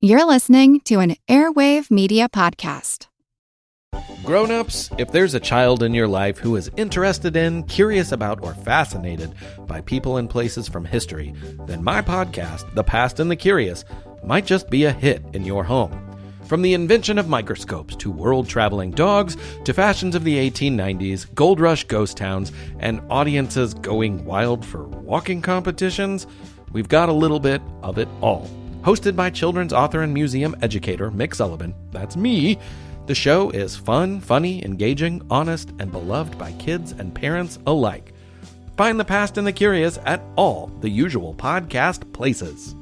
You're listening to an Airwave Media Podcast. Grown-ups, if there's a child in your life who is interested in, curious about, or fascinated by people and places from history, then my podcast, The Past and the Curious, might just be a hit in your home. From the invention of microscopes to world-traveling dogs to fashions of the 1890s, gold rush ghost towns, and audiences going wild for walking competitions, we've got a little bit of it all. Hosted by children's author and museum educator Mick Sullivan, that's me, the show is fun, funny, engaging, honest, and beloved by kids and parents alike. Find The Past and the Curious at all the usual podcast places.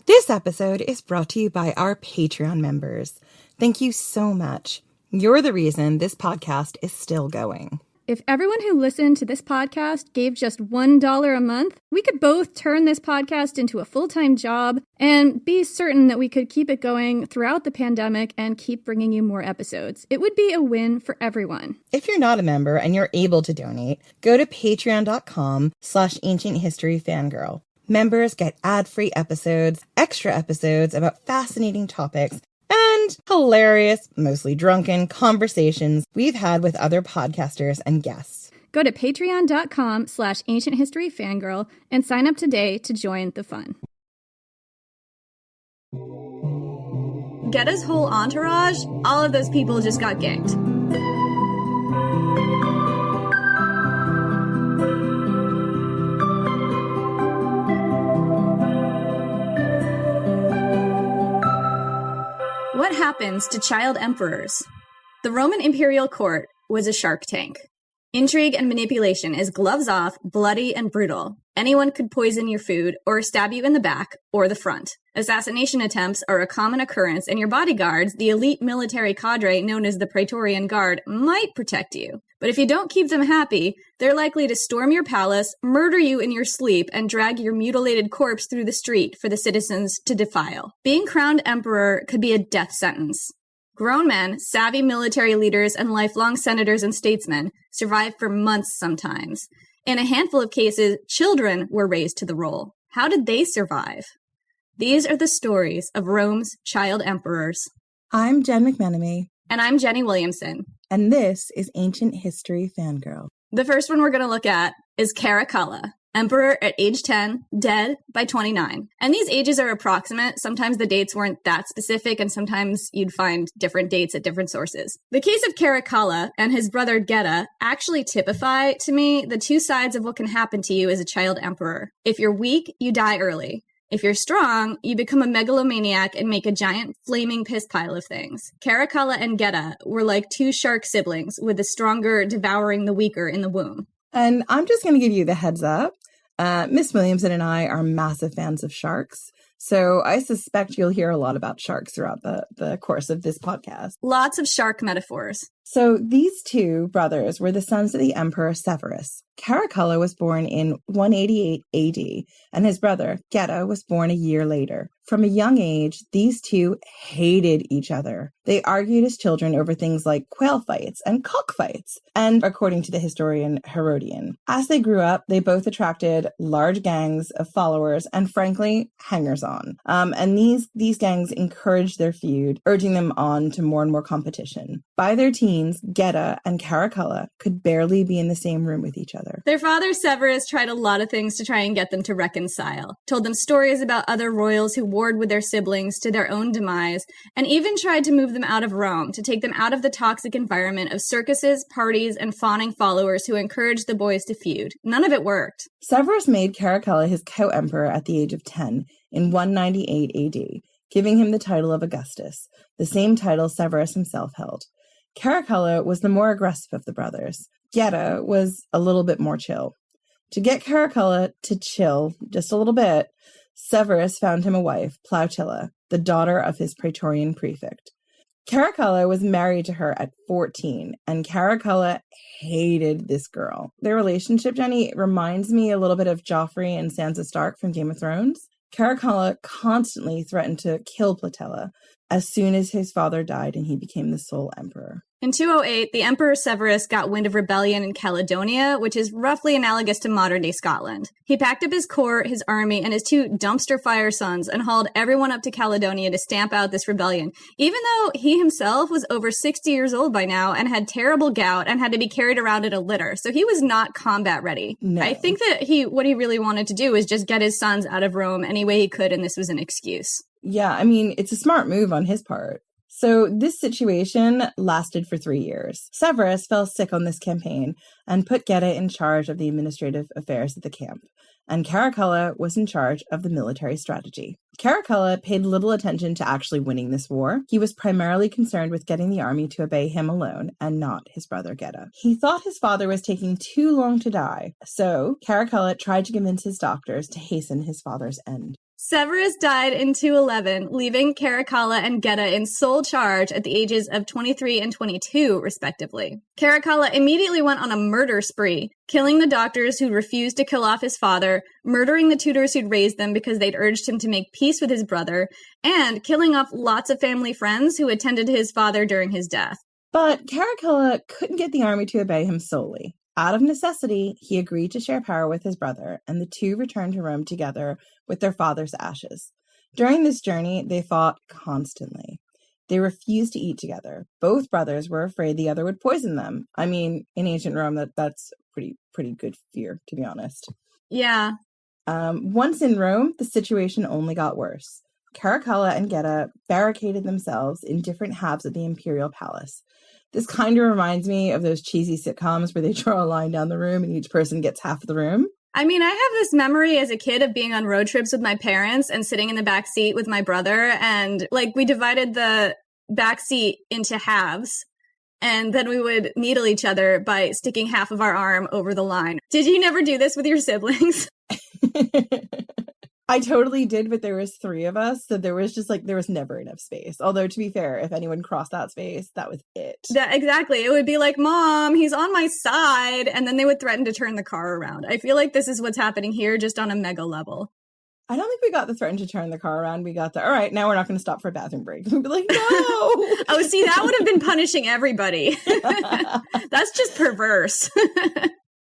This episode is brought to you by our Patreon members. Thank you so much. You're the reason this podcast is still going. If everyone who listened to this podcast gave just $1 a month, we could both turn this podcast into a full-time job and be certain that we could keep it going throughout the pandemic and keep bringing you more episodes. It would be a win for everyone. If you're not a member and you're able to donate, go to patreon.com/ancienthistoryfangirl. Members get ad-free episodes, extra episodes about fascinating topics, and hilarious, mostly drunken conversations we've had with other podcasters and guests. Go to patreon.com/ancienthistoryfangirl and sign up today to join the fun. Getta's whole entourage, all of those people just got ganked. What happens to child emperors? The Roman imperial court was a shark tank. Intrigue and manipulation is gloves off, bloody, and brutal. Anyone could poison your food or stab you in the back or the front. Assassination attempts are a common occurrence, and your bodyguards, the elite military cadre known as the Praetorian Guard, might protect you. But if you don't keep them happy, they're likely to storm your palace, murder you in your sleep, and drag your mutilated corpse through the street for the citizens to defile. Being crowned emperor could be a death sentence. Grown men, savvy military leaders, and lifelong senators and statesmen survived for months sometimes. In a handful of cases, children were raised to the role. How did they survive? These are the stories of Rome's child emperors. I'm Jen McMenemy. And I'm Jenny Williamson. And this is Ancient History Fangirl. The first one we're going to look at is Caracalla, emperor at age 10, dead by 29. And these ages are approximate. Sometimes the dates weren't that specific, and sometimes you'd find different dates at different sources. The case of Caracalla and his brother Geta actually typify, to me, the two sides of what can happen to you as a child emperor. If you're weak, you die early. If you're strong, you become a megalomaniac and make a giant flaming piss pile of things. Caracalla and Geta were like two shark siblings, with the stronger devouring the weaker in the womb. And I'm just going to give you the heads up. Miss Williamson and I are massive fans of sharks, so I suspect you'll hear a lot about sharks throughout the course of this podcast. Lots of shark metaphors. So these two brothers were the sons of the Emperor Severus. Caracalla was born in 188 AD, and his brother, Geta, was born a year later. From a young age, these two hated each other. They argued as children over things like quail fights and cockfights, and according to the historian Herodian. As they grew up, they both attracted large gangs of followers and, frankly, hangers-on. And these gangs encouraged their feud, urging them on to more and more competition. By their teens, Geta and Caracalla could barely be in the same room with each other. Their father, Severus, tried a lot of things to try and get them to reconcile. Told them stories about other royals who warred with their siblings to their own demise, and even tried to move them out of Rome, to take them out of the toxic environment of circuses, parties, and fawning followers who encouraged the boys to feud. None of it worked. Severus made Caracalla his co-emperor at the age of 10 in 198 AD, giving him the title of Augustus, the same title Severus himself held. Caracalla was the more aggressive of the brothers. Geta was a little bit more chill. To get Caracalla to chill just a little bit, Severus found him a wife, Plautilla, the daughter of his Praetorian prefect. Caracalla was married to her at 14, and Caracalla hated this girl. Their relationship, Jenny, reminds me a little bit of Joffrey and Sansa Stark from Game of Thrones. Caracalla constantly threatened to kill Plautilla, as soon as his father died and he became the sole emperor. In 208, the Emperor Severus got wind of rebellion in Caledonia, which is roughly analogous to modern-day Scotland. He packed up his court, his army, and his 2 dumpster fire sons and hauled everyone up to Caledonia to stamp out this rebellion, even though he himself was over 60 years old by now and had terrible gout and had to be carried around in a litter. So he was not combat ready. No. I think that what he really wanted to do was just get his sons out of Rome any way he could, and this was an excuse. Yeah, I mean, it's a smart move on his part. So this situation lasted for 3 years. Severus fell sick on this campaign and put Geta in charge of the administrative affairs at the camp, and Caracalla was in charge of the military strategy. Caracalla paid little attention to actually winning this war. He was primarily concerned with getting the army to obey him alone and not his brother Geta. He thought his father was taking too long to die, so Caracalla tried to convince his doctors to hasten his father's end. Severus died in 211, leaving Caracalla and Geta in sole charge at the ages of 23 and 22, respectively. Caracalla immediately went on a murder spree, killing the doctors who refused to kill off his father, murdering the tutors who'd raised them because they'd urged him to make peace with his brother, and killing off lots of family friends who attended his father during his death. But Caracalla couldn't get the army to obey him solely. Out of necessity, he agreed to share power with his brother, and the two returned to Rome together with their father's ashes. During this journey, they fought constantly. They refused to eat together. Both brothers were afraid the other would poison them. I mean, in ancient Rome, that's pretty good fear, to be honest. Yeah. Once in Rome, the situation only got worse. Caracalla and Geta barricaded themselves in different halves of the imperial palace. This kind of reminds me of those cheesy sitcoms where they draw a line down the room and each person gets half of the room. I mean, I have this memory as a kid of being on road trips with my parents and sitting in the back seat with my brother. And we divided the back seat into halves. And then we would needle each other by sticking half of our arm over the line. Did you never do this with your siblings? I totally did, but there was 3 of us, so there was never enough space. Although, to be fair, if anyone crossed that space, that was it. Exactly. It would be like, Mom, he's on my side. And then they would threaten to turn the car around. I feel like this is what's happening here, just on a mega level. I don't think we got the threaten to turn the car around. We got the, all right, now we're not going to stop for a bathroom break. We'd be like, no. Oh, see, that would have been punishing everybody. That's just perverse.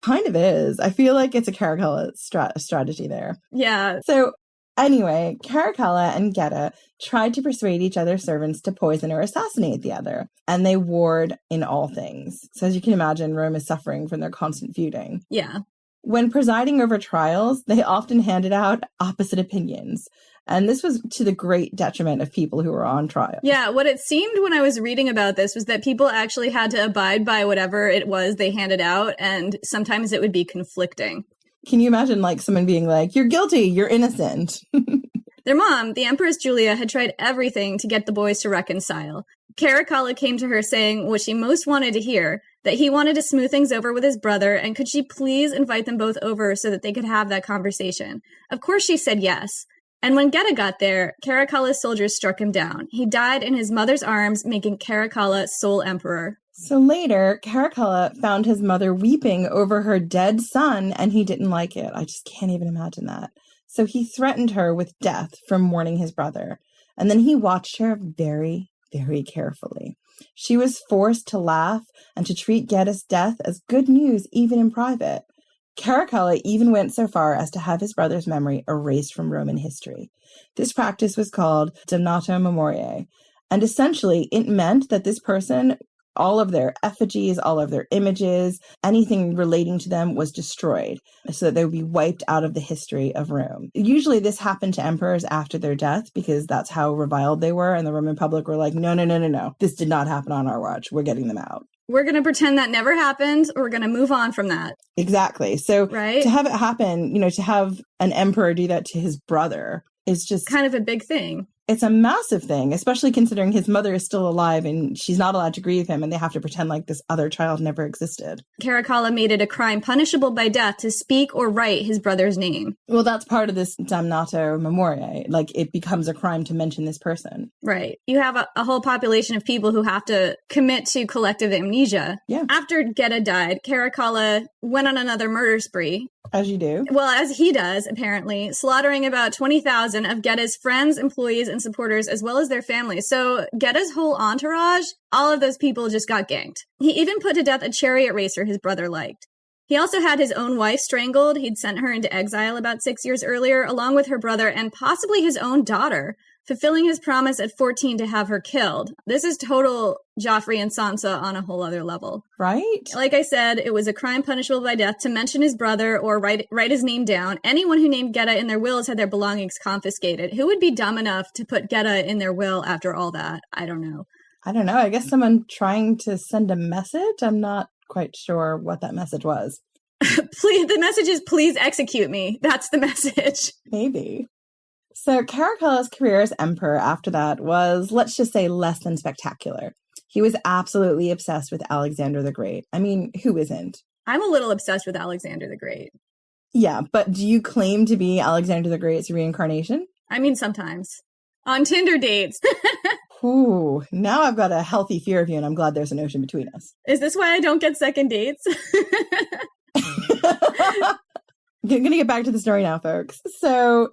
Kind of is. I feel like it's a Caracalla strategy there. Yeah. So anyway, Caracalla and Geta tried to persuade each other's servants to poison or assassinate the other, and they warred in all things. So as you can imagine, Rome is suffering from their constant feuding. Yeah. When presiding over trials, they often handed out opposite opinions. And this was to the great detriment of people who were on trial. Yeah, what it seemed when I was reading about this was that people actually had to abide by whatever it was they handed out, and sometimes it would be conflicting. Can you imagine someone being like, you're guilty, you're innocent? Their mom, the Empress Julia, had tried everything to get the boys to reconcile. Caracalla came to her saying what she most wanted to hear, that he wanted to smooth things over with his brother, and could she please invite them both over so that they could have that conversation? Of course she said yes. And when Geta got there, Caracalla's soldiers struck him down. He died in his mother's arms, making Caracalla sole emperor. So later, Caracalla found his mother weeping over her dead son, and he didn't like it. I just can't even imagine that. So he threatened her with death for mourning his brother. And then he watched her very, very carefully. She was forced to laugh and to treat Geta's death as good news, even in private. Caracalla even went so far as to have his brother's memory erased from Roman history. This practice was called damnatio memoriae, and essentially it meant that this person, all of their effigies, all of their images, anything relating to them was destroyed so that they would be wiped out of the history of Rome. Usually this happened to emperors after their death because that's how reviled they were, and the Roman public were like, no, this did not happen on our watch. We're getting them out. We're going to pretend that never happened, or we're going to move on from that. Exactly. So right? To have it happen, to have an emperor do that to his brother is just kind of a big thing. It's a massive thing, especially considering his mother is still alive and she's not allowed to grieve him, and they have to pretend like this other child never existed. Caracalla made it a crime punishable by death to speak or write his brother's name. Well, that's part of this damnato memoriae. Like, it becomes a crime to mention this person. Right. You have a whole population of people who have to commit to collective amnesia. Yeah. After Geta died, Caracalla went on another murder spree. As you do. Well, as he does, apparently, slaughtering about 20,000 of Geta's friends, employees, and supporters, as well as their families. So Geta's whole entourage, all of those people just got ganked. He even put to death a chariot racer his brother liked. He also had his own wife strangled. He'd sent her into exile about 6 years earlier, along with her brother and possibly his own daughter, fulfilling his promise at 14 to have her killed. This is total Joffrey and Sansa on a whole other level. Right? Like I said, it was a crime punishable by death to mention his brother or write his name down. Anyone who named Geta in their wills had their belongings confiscated. Who would be dumb enough to put Geta in their will after all that? I don't know. I guess someone trying to send a message? I'm not quite sure what that message was. The message is, please execute me. That's the message. Maybe. So Caracalla's career as emperor after that was, let's just say, less than spectacular. He was absolutely obsessed with Alexander the Great. I mean, who isn't? I'm a little obsessed with Alexander the Great. Yeah, but do you claim to be Alexander the Great's reincarnation? I mean, sometimes. On Tinder dates. Ooh, now I've got a healthy fear of you, and I'm glad there's an ocean between us. Is this why I don't get second dates? I'm going to get back to the story now, folks. So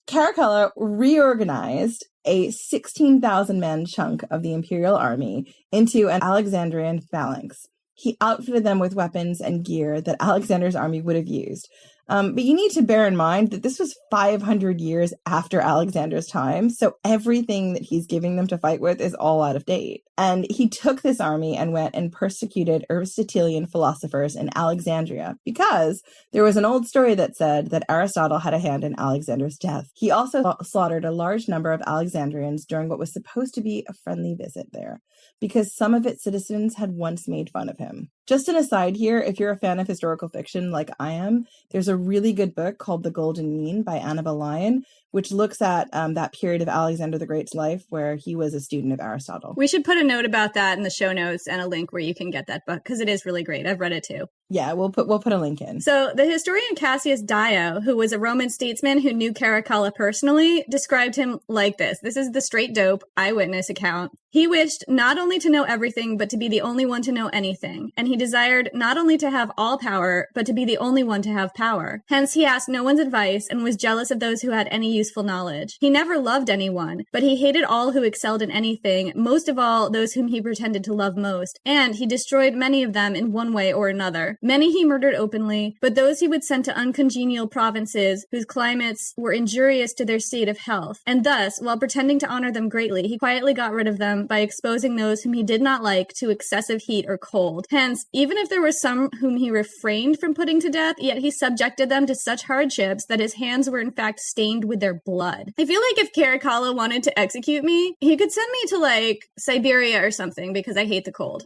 Caracalla reorganized a 16,000-man chunk of the imperial army into an Alexandrian phalanx. He outfitted them with weapons and gear that Alexander's army would have used. But you need to bear in mind that this was 500 years after Alexander's time, so everything that he's giving them to fight with is all out of date. And he took this army and went and persecuted Aristotelian philosophers in Alexandria because there was an old story that said that Aristotle had a hand in Alexander's death. He also slaughtered a large number of Alexandrians during what was supposed to be a friendly visit there, because some of its citizens had once made fun of him. Just an aside here, if you're a fan of historical fiction like I am, there's a really good book called The Golden Mean by Annabel Lyon, which looks at that period of Alexander the Great's life where he was a student of Aristotle. We should put a note about that in the show notes and a link where you can get that book, because it is really great. I've read it too. Yeah, we'll put a link in. So the historian Cassius Dio, who was a Roman statesman who knew Caracalla personally, described him like this. This is the straight dope eyewitness account. He wished not only to know everything, but to be the only one to know anything. And he desired not only to have all power, but to be the only one to have power. Hence, he asked no one's advice and was jealous of those who had any useful knowledge. He never loved anyone, but he hated all who excelled in anything, most of all those whom he pretended to love most. And he destroyed many of them in one way or another. Many he murdered openly, but those he would send to uncongenial provinces whose climates were injurious to their state of health. And thus, while pretending to honor them greatly, he quietly got rid of them by exposing those whom he did not like to excessive heat or cold. Hence, even if there were some whom he refrained from putting to death, yet he subjected them to such hardships that his hands were in fact stained with their blood. I feel like if Caracalla wanted to execute me, he could send me to like Siberia or something, because I hate the cold.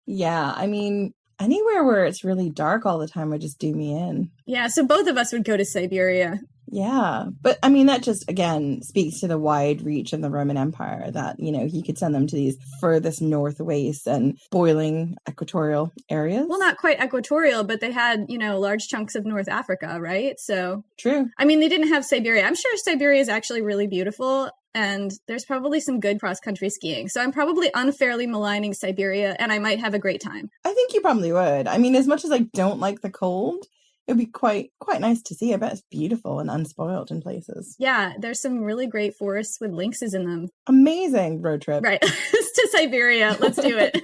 Yeah, I mean, anywhere where it's really dark all the time would just do me in. Yeah, so both of us would go to Siberia. Yeah, but I mean, that just, again, speaks to the wide reach of the Roman Empire that, you know, he could send them to these furthest north wastes and boiling equatorial areas. Well, not quite equatorial, but they had, you know, large chunks of North Africa, right? So, true. I mean, they didn't have Siberia. I'm sure Siberia is actually really beautiful, and there's probably some good cross-country skiing. So I'm probably unfairly maligning Siberia, and I might have a great time. I think you probably would. I mean, as much as I don't like the cold, it would be quite nice to see. I bet it's beautiful and unspoiled in places. Yeah, there's some really great forests with lynxes in them. Amazing road trip. Right. To Siberia. Let's do it.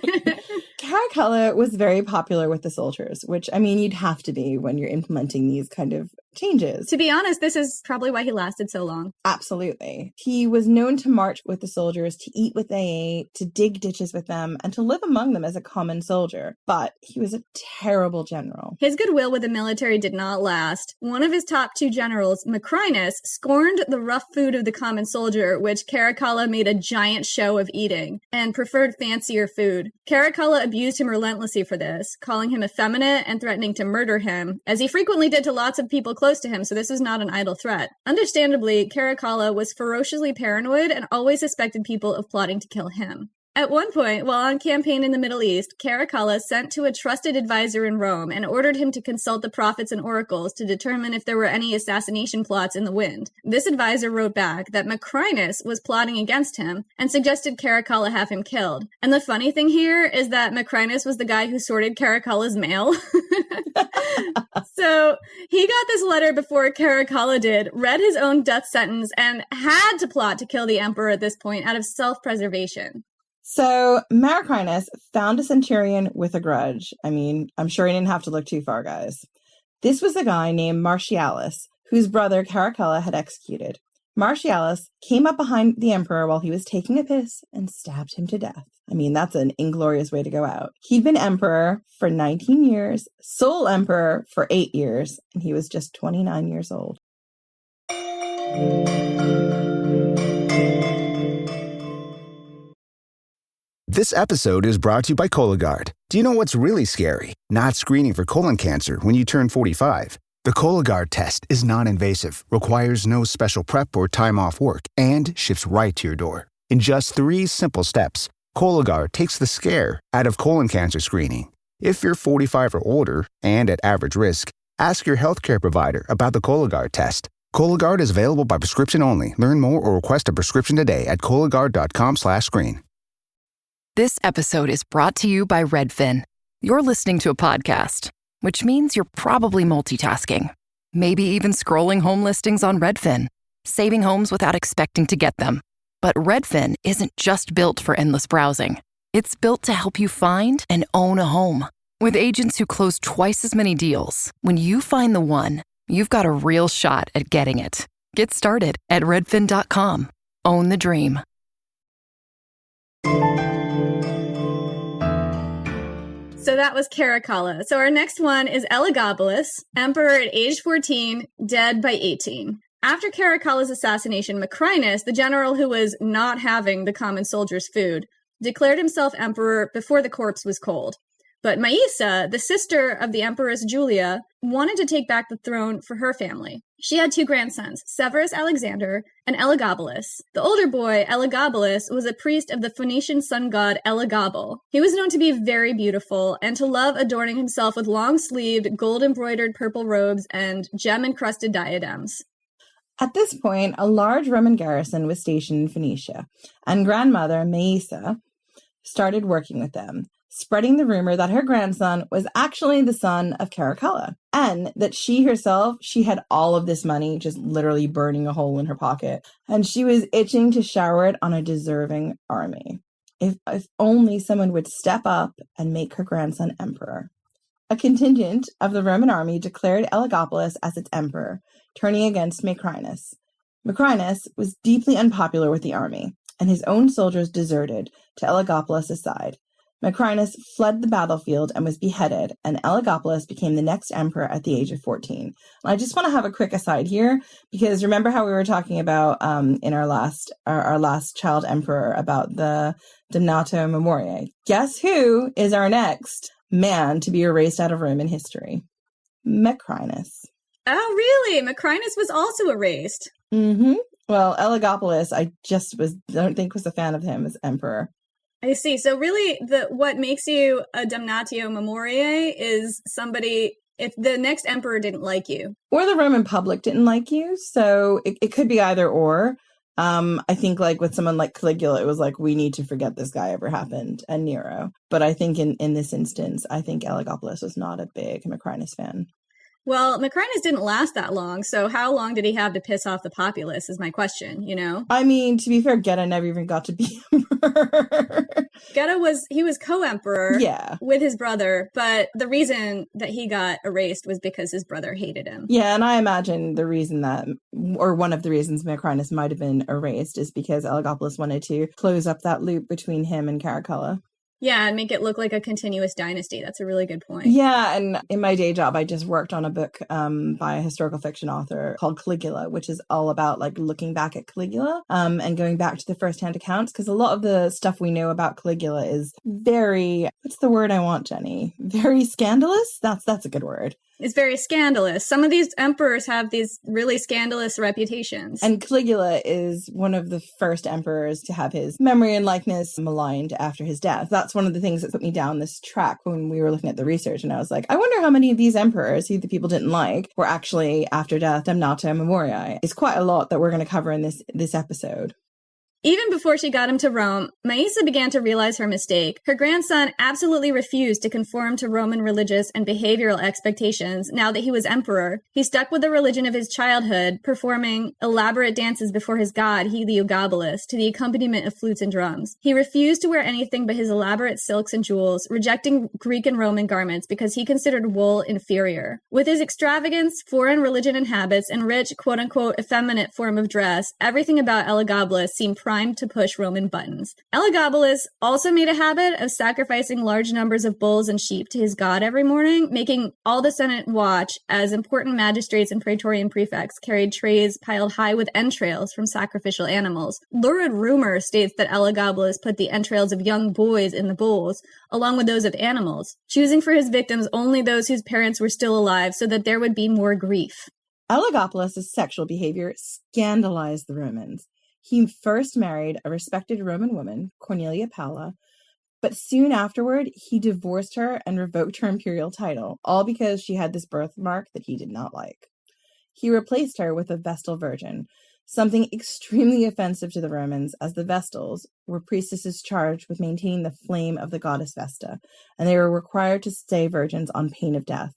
Caracalla was very popular with the soldiers, which, I mean, you'd have to be when you're implementing these kind of changes. To be honest, this is probably why he lasted so long. Absolutely. He was known to march with the soldiers, to eat what they ate, to dig ditches with them, and to live among them as a common soldier. But he was a terrible general. His goodwill with the military did not last. One of his top two generals, Macrinus, scorned the rough food of the common soldier, which Caracalla made a giant show of eating, and preferred fancier food. Caracalla abused him relentlessly for this, calling him effeminate and threatening to murder him, as he frequently did to lots of people close to him, so this is not an idle threat. Understandably, Caracalla was ferociously paranoid and always suspected people of plotting to kill him. At one point, while on campaign in the Middle East, Caracalla sent to a trusted advisor in Rome and ordered him to consult the prophets and oracles to determine if there were any assassination plots in the wind. This advisor wrote back that Macrinus was plotting against him and suggested Caracalla have him killed. And the funny thing here is that Macrinus was the guy who sorted Caracalla's mail. So he got this letter before Caracalla did, read his own death sentence, and had to plot to kill the emperor at this point out of self-preservation. So Macrinus found a centurion with a grudge. I mean, I'm sure he didn't have to look too far, guys. This was a guy named Martialis, whose brother Caracalla had executed. Martialis came up behind the emperor while he was taking a piss and stabbed him to death. I mean, that's an inglorious way to go out. He'd been emperor for 19 years, sole emperor for 8 years, and he was just 29 years old. This episode is brought to you by Cologuard. Do you know what's really scary? Not screening for colon cancer when you turn 45. The Cologuard test is non-invasive, requires no special prep or time off work, and ships right to your door. In just 3 simple steps, Cologuard takes the scare out of colon cancer screening. If you're 45 or older and at average risk, ask your healthcare provider about the Cologuard test. Cologuard is available by prescription only. Learn more or request a prescription today at Cologuard.com/screen. This episode is brought to you by Redfin. You're listening to a podcast, which means you're probably multitasking. Maybe even scrolling home listings on Redfin, saving homes without expecting to get them. But Redfin isn't just built for endless browsing. It's built to help you find and own a home. With agents who close twice as many deals, when you find the one, you've got a real shot at getting it. Get started at redfin.com. Own the dream. So that was Caracalla. So our next one is Elagabalus, emperor at age 14, dead by 18. After Caracalla's assassination, Macrinus, the general who was not having the common soldiers' food, declared himself emperor before the corpse was cold. But Maisa, the sister of the Empress Julia, wanted to take back the throne for her family. She had 2 grandsons, Severus Alexander and Elagabalus. The older boy, Elagabalus, was a priest of the Phoenician sun god Elagabal. He was known to be very beautiful and to love adorning himself with long-sleeved, gold-embroidered purple robes and gem-encrusted diadems. At this point, a large Roman garrison was stationed in Phoenicia, and grandmother Maisa started working with them, spreading the rumor that her grandson was actually the son of Caracalla, and that she herself, she had all of this money just literally burning a hole in her pocket, and she was itching to shower it on a deserving army. If only someone would step up and make her grandson emperor. A contingent of the Roman army declared Elagabalus as its emperor, turning against Macrinus. Macrinus was deeply unpopular with the army, and his own soldiers deserted to Elagabalus' side. Macrinus fled the battlefield and was beheaded, and Elagabalus became the next emperor at the age of 14. And I just want to have a quick aside here, because remember how we were talking about in our last child emperor about the Damnatio Memoriae? Guess who is our next man to be erased out of Roman history? Macrinus. Oh, really? Macrinus was also erased. Mm-hmm. Well, Elagabalus, I don't think was a fan of him as emperor. I see. So really, what makes you a damnatio memoriae is somebody, if the next emperor didn't like you. Or the Roman public didn't like you. So it could be either or. I think like with someone like Caligula, it was like, we need to forget this guy ever happened, and Nero. But I think in this instance, I think Elagabalus was not a big Macrinus fan. Well, Macrinus didn't last that long, so how long did he have to piss off the populace is my question, you know? I mean, to be fair, Geta never even got to be emperor. Geta was co-emperor with his brother, but the reason that he got erased was because his brother hated him. Yeah, and I imagine the reason that, or one of the reasons Macrinus might have been erased is because Elagabalus wanted to close up that loop between him and Caracalla. Yeah, and make it look like a continuous dynasty. That's a really good point. Yeah, and in my day job, I just worked on a book by a historical fiction author called Caligula, which is all about like looking back at Caligula and going back to the first-hand accounts, because a lot of the stuff we know about Caligula is very, what's the word I want, Jenny? Very scandalous? That's a good word. It's very scandalous. Some of these emperors have these really scandalous reputations. And Caligula is one of the first emperors to have his memory and likeness maligned after his death. That's one of the things that put me down this track when we were looking at the research. And I was like, I wonder how many of these emperors who the people didn't like were actually, after death, damnatio memoriae. It's quite a lot that we're going to cover in this episode. Even before she got him to Rome, Maisa began to realize her mistake. Her grandson absolutely refused to conform to Roman religious and behavioral expectations now that he was emperor. He stuck with the religion of his childhood, performing elaborate dances before his god, Elagabalus, to the accompaniment of flutes and drums. He refused to wear anything but his elaborate silks and jewels, rejecting Greek and Roman garments because he considered wool inferior. With his extravagance, foreign religion and habits, and rich, quote-unquote, effeminate form of dress, everything about Elagabalus seemed primed to push Roman buttons. Elagabalus also made a habit of sacrificing large numbers of bulls and sheep to his god every morning, making all the Senate watch as important magistrates and praetorian prefects carried trays piled high with entrails from sacrificial animals. Lurid rumor states that Elagabalus put the entrails of young boys in the bowls, along with those of animals, choosing for his victims only those whose parents were still alive so that there would be more grief. Elagabalus' sexual behavior scandalized the Romans. He first married a respected Roman woman, Cornelia Palla, but soon afterward, he divorced her and revoked her imperial title, all because she had this birthmark that he did not like. He replaced her with a Vestal Virgin, something extremely offensive to the Romans, as the Vestals were priestesses charged with maintaining the flame of the goddess Vesta, and they were required to stay virgins on pain of death.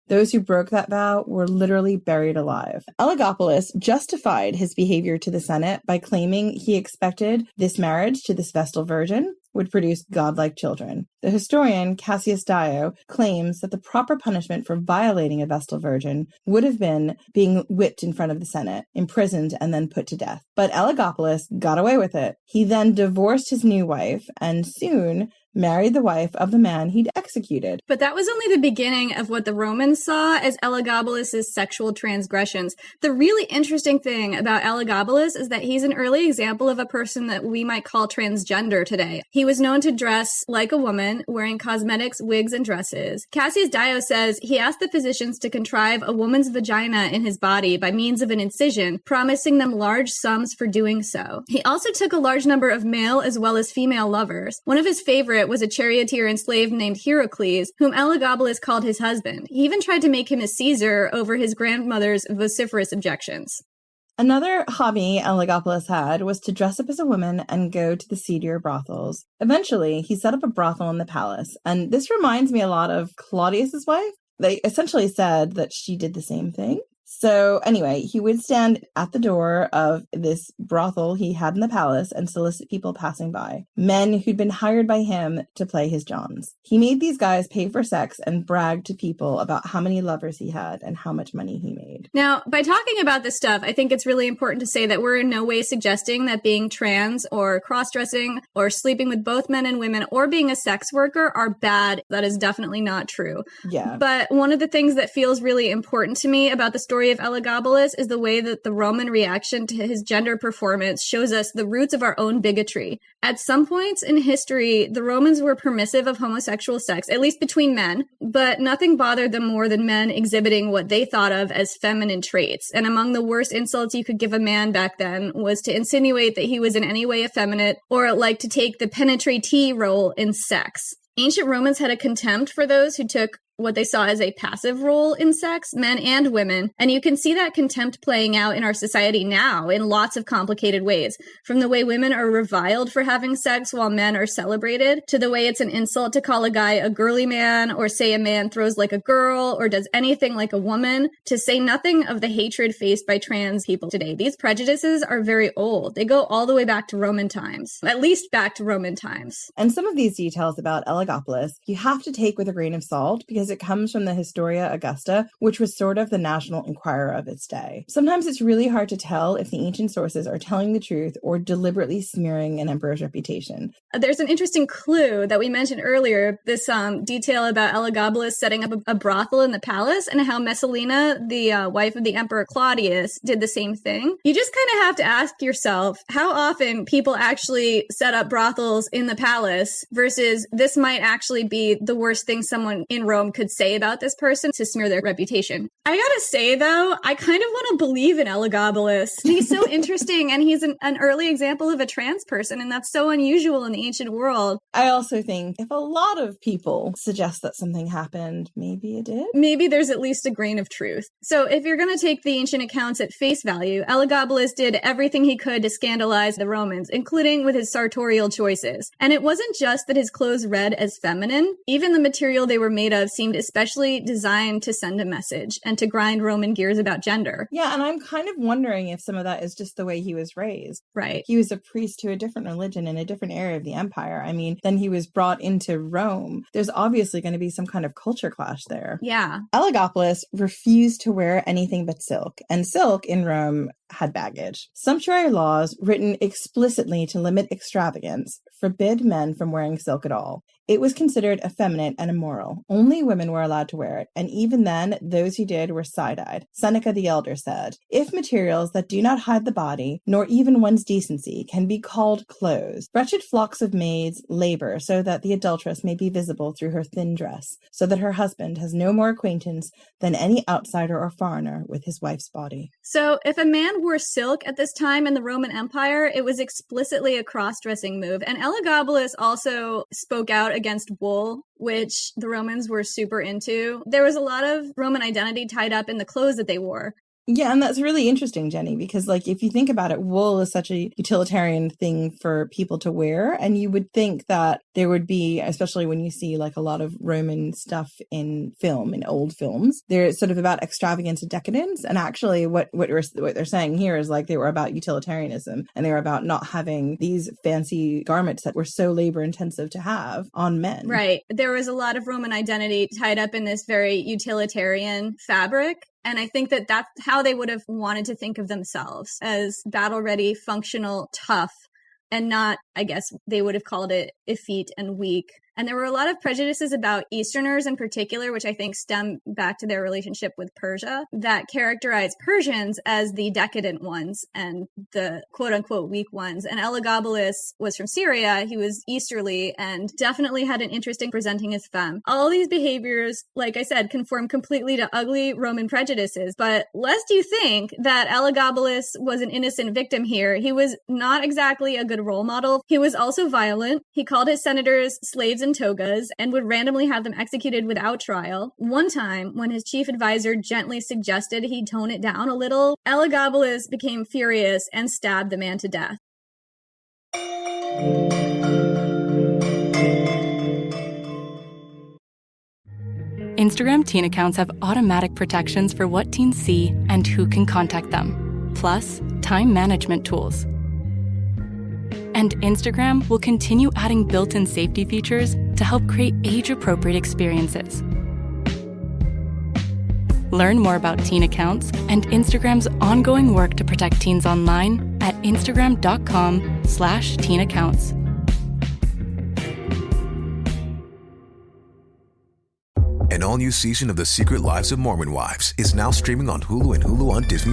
Those who broke that vow were literally buried alive. Elagabalus justified his behavior to the Senate by claiming he expected this marriage to this Vestal Virgin would produce godlike children. The historian Cassius Dio claims that the proper punishment for violating a Vestal Virgin would have been being whipped in front of the Senate, imprisoned, and then put to death. But Elagabalus got away with it. He then divorced his new wife and soon married the wife of the man he'd executed. But that was only the beginning of what the Romans saw as Elagabalus' sexual transgressions. The really interesting thing about Elagabalus is that he's an early example of a person that we might call transgender today. He was known to dress like a woman, wearing cosmetics, wigs, and dresses. Cassius Dio says he asked the physicians to contrive a woman's vagina in his body by means of an incision, promising them large sums for doing so. He also took a large number of male as well as female lovers. One of his favorites was a charioteer and slave named Heracles, whom Elagabalus called his husband. He even tried to make him a Caesar over his grandmother's vociferous objections. Another hobby Elagabalus had was to dress up as a woman and go to the seedier brothels. Eventually, he set up a brothel in the palace, and this reminds me a lot of Claudius's wife. They essentially said that she did the same thing. So anyway, he would stand at the door of this brothel he had in the palace and solicit people passing by, men who'd been hired by him to play his Johns. He made these guys pay for sex and bragged to people about how many lovers he had and how much money he made. Now, by talking about this stuff, I think it's really important to say that we're in no way suggesting that being trans or cross-dressing or sleeping with both men and women or being a sex worker are bad. That is definitely not true. Yeah. But one of the things that feels really important to me about the story of Elagabalus is the way that the Roman reaction to his gender performance shows us the roots of our own bigotry. At some points in history, the Romans were permissive of homosexual sex, at least between men, but nothing bothered them more than men exhibiting what they thought of as feminine traits. And among the worst insults you could give a man back then was to insinuate that he was in any way effeminate or like to take the penetratee role in sex. Ancient Romans had a contempt for those who took what they saw as a passive role in sex, men and women. And you can see that contempt playing out in our society now in lots of complicated ways, from the way women are reviled for having sex while men are celebrated, to the way it's an insult to call a guy a girly man, or say a man throws like a girl, or does anything like a woman, to say nothing of the hatred faced by trans people today. These prejudices are very old. They go all the way back to Roman times, at least back to Roman times. And some of these details about Elagabalus, you have to take with a grain of salt because it comes from the Historia Augusta, which was sort of the National Enquirer of its day. Sometimes it's really hard to tell if the ancient sources are telling the truth or deliberately smearing an emperor's reputation. There's an interesting clue that we mentioned earlier, this detail about Elagabalus setting up a brothel in the palace and how Messalina, the wife of the Emperor Claudius, did the same thing. You just kind of have to ask yourself how often people actually set up brothels in the palace versus this might actually be the worst thing someone in Rome Rome could say about this person to smear their reputation. I gotta say, though, I kind of want to believe in Elagabalus. He's so interesting, and he's an early example of a trans person, and that's so unusual in the ancient world. I also think if a lot of people suggest that something happened, maybe it did. Maybe there's at least a grain of truth. So if you're going to take the ancient accounts at face value, Elagabalus did everything he could to scandalize the Romans, including with his sartorial choices. And it wasn't just that his clothes read as feminine. Even the material they were made of seemed especially designed to send a message and to grind Roman gears about gender. Yeah, and I'm kind of wondering if some of that is just the way he was raised. Right. He was a priest to a different religion in a different area of the empire. I mean, then he was brought into Rome. There's obviously going to be some kind of culture clash there. Yeah. Elagabalus refused to wear anything but silk, and silk in Rome had baggage. Sumptuary laws, written explicitly to limit extravagance, forbid men from wearing silk at all. It was considered effeminate and immoral. Only women were allowed to wear it, and even then, those who did were side-eyed. Seneca the Elder said, "If materials that do not hide the body, nor even one's decency, can be called clothes, wretched flocks of maids labor so that the adulteress may be visible through her thin dress, so that her husband has no more acquaintance than any outsider or foreigner with his wife's body." So if a man wore silk at this time in the Roman Empire, it was explicitly a cross-dressing move. And Elagabalus also spoke out against wool, which the Romans were super into. There was a lot of Roman identity tied up in the clothes that they wore. Yeah, and that's really interesting, Jenny, because like if you think about it, wool is such a utilitarian thing for people to wear, and you would think that there would be, especially when you see like a lot of Roman stuff in film, in old films, they're sort of about extravagance and decadence, and actually what they're saying here is like they were about utilitarianism, and they were about not having these fancy garments that were so labor intensive to have on men. Right. There was a lot of Roman identity tied up in this very utilitarian fabric. And I think that that's how they would have wanted to think of themselves, as battle-ready, functional, tough, and not, I guess, they would have called it effete and weak. And there were a lot of prejudices about Easterners in particular, which I think stem back to their relationship with Persia, that characterized Persians as the decadent ones and the quote-unquote weak ones. And Elagabalus was from Syria. He was Easterly and definitely had an interest in presenting as femme. All these behaviors, like I said, conform completely to ugly Roman prejudices. But lest you think that Elagabalus was an innocent victim here, he was not exactly a good role model. He was also violent. He called his senators slaves in togas and would randomly have them executed without trial. One time, when his chief advisor gently suggested he tone it down a little, Elagabalus became furious and stabbed the man to death. Instagram teen accounts have automatic protections for what teens see and who can contact them, plus time management tools. And Instagram will continue adding built-in safety features to help create age-appropriate experiences. Learn more about teen accounts and Instagram's ongoing work to protect teens online at instagram.com/teen accounts. An all-new season of The Secret Lives of Mormon Wives is now streaming on Hulu and Hulu on Disney+.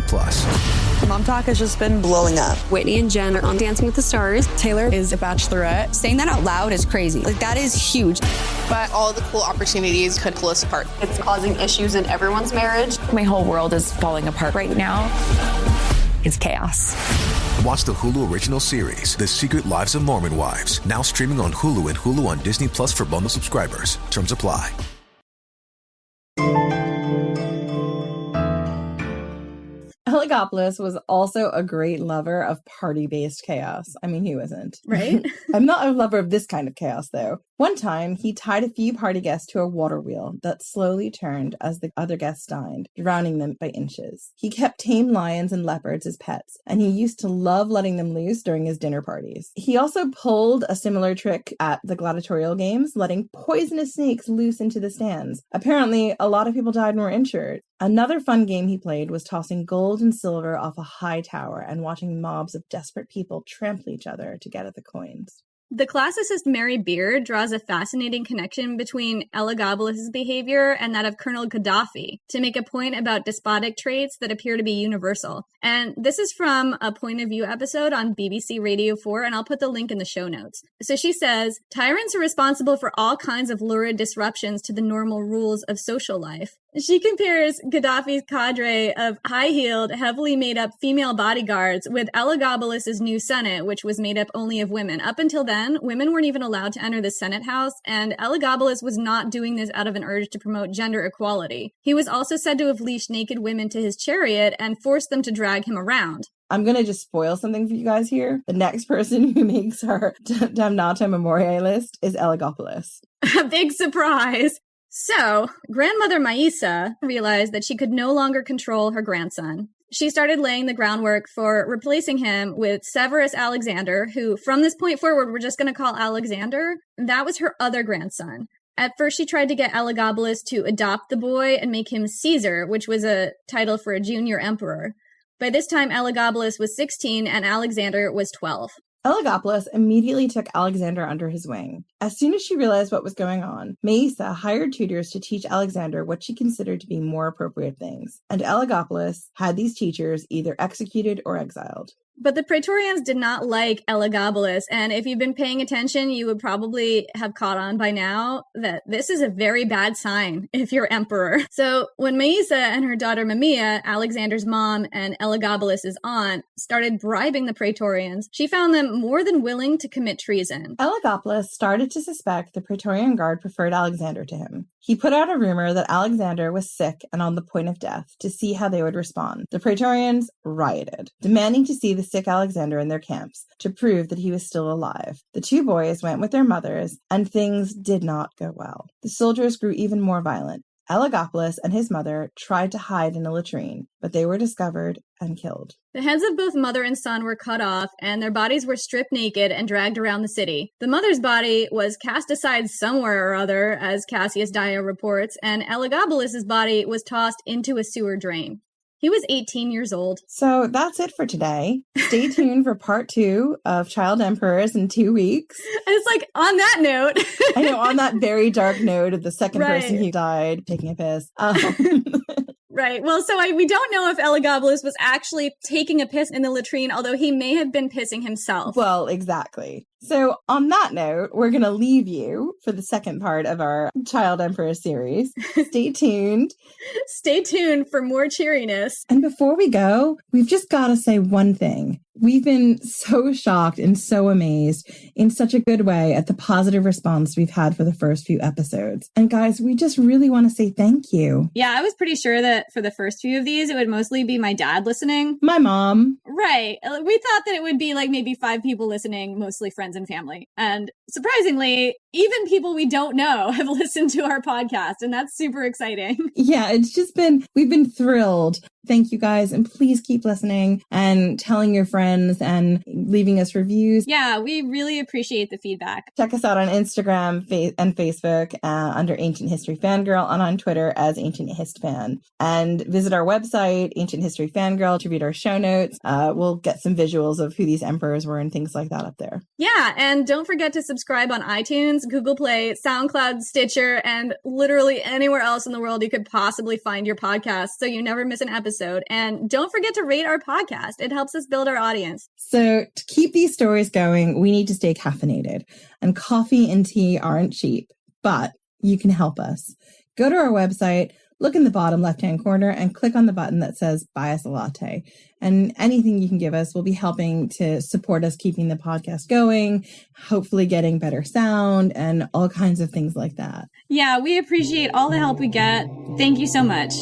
Mom Talk has just been blowing up. Whitney and Jen are on Dancing with the Stars. Taylor is a bachelorette. Saying that out loud is crazy. Like, that is huge. But all the cool opportunities could pull us apart. It's causing issues in everyone's marriage. My whole world is falling apart right now. It's chaos. Watch the Hulu original series, The Secret Lives of Mormon Wives, now streaming on Hulu and Hulu on Disney Plus for bundle subscribers. Terms apply. Elagabalus was also a great lover of party-based chaos. I mean, who isn't? Right? I'm not a lover of this kind of chaos, though. One time, he tied a few party guests to a water wheel that slowly turned as the other guests dined, drowning them by inches. He kept tame lions and leopards as pets, and he used to love letting them loose during his dinner parties. He also pulled a similar trick at the gladiatorial games, letting poisonous snakes loose into the stands. Apparently, a lot of people died and were injured. Another fun game he played was tossing gold and silver off a high tower and watching mobs of desperate people trample each other to get at the coins. The classicist Mary Beard draws a fascinating connection between Elagabalus' behavior and that of Colonel Gaddafi to make a point about despotic traits that appear to be universal. And this is from a Point of View episode on BBC Radio 4, and I'll put the link in the show notes. So she says, tyrants are responsible for all kinds of lurid disruptions to the normal rules of social life. She compares Gaddafi's cadre of high-heeled, heavily made-up female bodyguards with Elagabalus' new Senate, which was made up only of women. Up until then, women weren't even allowed to enter the Senate House, and Elagabalus was not doing this out of an urge to promote gender equality. He was also said to have leashed naked women to his chariot and forced them to drag him around. I'm going to just spoil something for you guys here. The next person who makes our Damnata Memoriae list is Elagabalus. A big surprise! So, grandmother Maisa realized that she could no longer control her grandson. She started laying the groundwork for replacing him with Severus Alexander, who, from this point forward, we're just going to call Alexander. That was her other grandson. At first, she tried to get Elagabalus to adopt the boy and make him Caesar, which was a title for a junior emperor. By this time, Elagabalus was 16 and Alexander was 12. Elagabalus immediately took Alexander under his wing. As soon as she realized what was going on, Maisa hired tutors to teach Alexander what she considered to be more appropriate things, and Elagabalus had these teachers either executed or exiled. But the Praetorians did not like Elagabalus, and if you've been paying attention, you would probably have caught on by now that this is a very bad sign if you're emperor. So when Maisa and her daughter Mamaea, Alexander's mom and Elagabalus' aunt, started bribing the Praetorians, she found them more than willing to commit treason. Elagabalus started to suspect the Praetorian Guard preferred Alexander to him. He put out a rumor that Alexander was sick and on the point of death to see how they would respond. The Praetorians rioted, demanding to see the sick Alexander in their camps to prove that he was still alive. The two boys went with their mothers, and things did not go well. The soldiers grew even more violent. Elagabalus and his mother tried to hide in a latrine, but they were discovered and killed. The heads of both mother and son were cut off, and their bodies were stripped naked and dragged around the city. The mother's body was cast aside somewhere or other, as Cassius Dio reports, and Elagabalus' body was tossed into a sewer drain. He was 18 years old. So that's it for today. Stay tuned for part 2 of Child Emperors in 2 weeks. And it's like, on that note. I know, on that very dark note of the second person who died taking a piss. Right. Well, so we don't know if Elagabalus was actually taking a piss in the latrine, although he may have been pissing himself. Well, exactly. So on that note, we're going to leave you for the second part of our Child Emperor series. Stay tuned. Stay tuned for more cheeriness. And before we go, we've just got to say one thing. We've been so shocked and so amazed in such a good way at the positive response we've had for the first few episodes. And guys, we just really want to say thank you. Yeah, I was pretty sure that for the first few of these, it would mostly be my dad listening. My mom. Right. We thought that it would be like maybe 5 people listening, mostly friends and family. And surprisingly, even people we don't know have listened to our podcast, and that's super exciting. Yeah, it's just been, we've been thrilled. Thank you guys, and please keep listening and telling your friends and leaving us reviews. Yeah, we really appreciate the feedback. Check us out on Instagram and Facebook under Ancient History Fangirl, and on Twitter as Ancient Hist Fan. And visit our website, Ancient History Fangirl, to read our show notes. We'll get some visuals of who these emperors were and things like that up there. Yeah, and don't forget to subscribe on iTunes, Google Play, SoundCloud, Stitcher, and literally anywhere else in the world you could possibly find your podcast so you never miss an episode. And don't forget to rate our podcast. It helps us build our audience. So to keep these stories going, we need to stay caffeinated. And coffee and tea aren't cheap, but you can help us. Go to our website, look in the bottom left-hand corner, and click on the button that says Buy Us a Latte. And anything you can give us will be helping to support us keeping the podcast going, hopefully getting better sound, and all kinds of things like that. Yeah, we appreciate all the help we get. Thank you so much.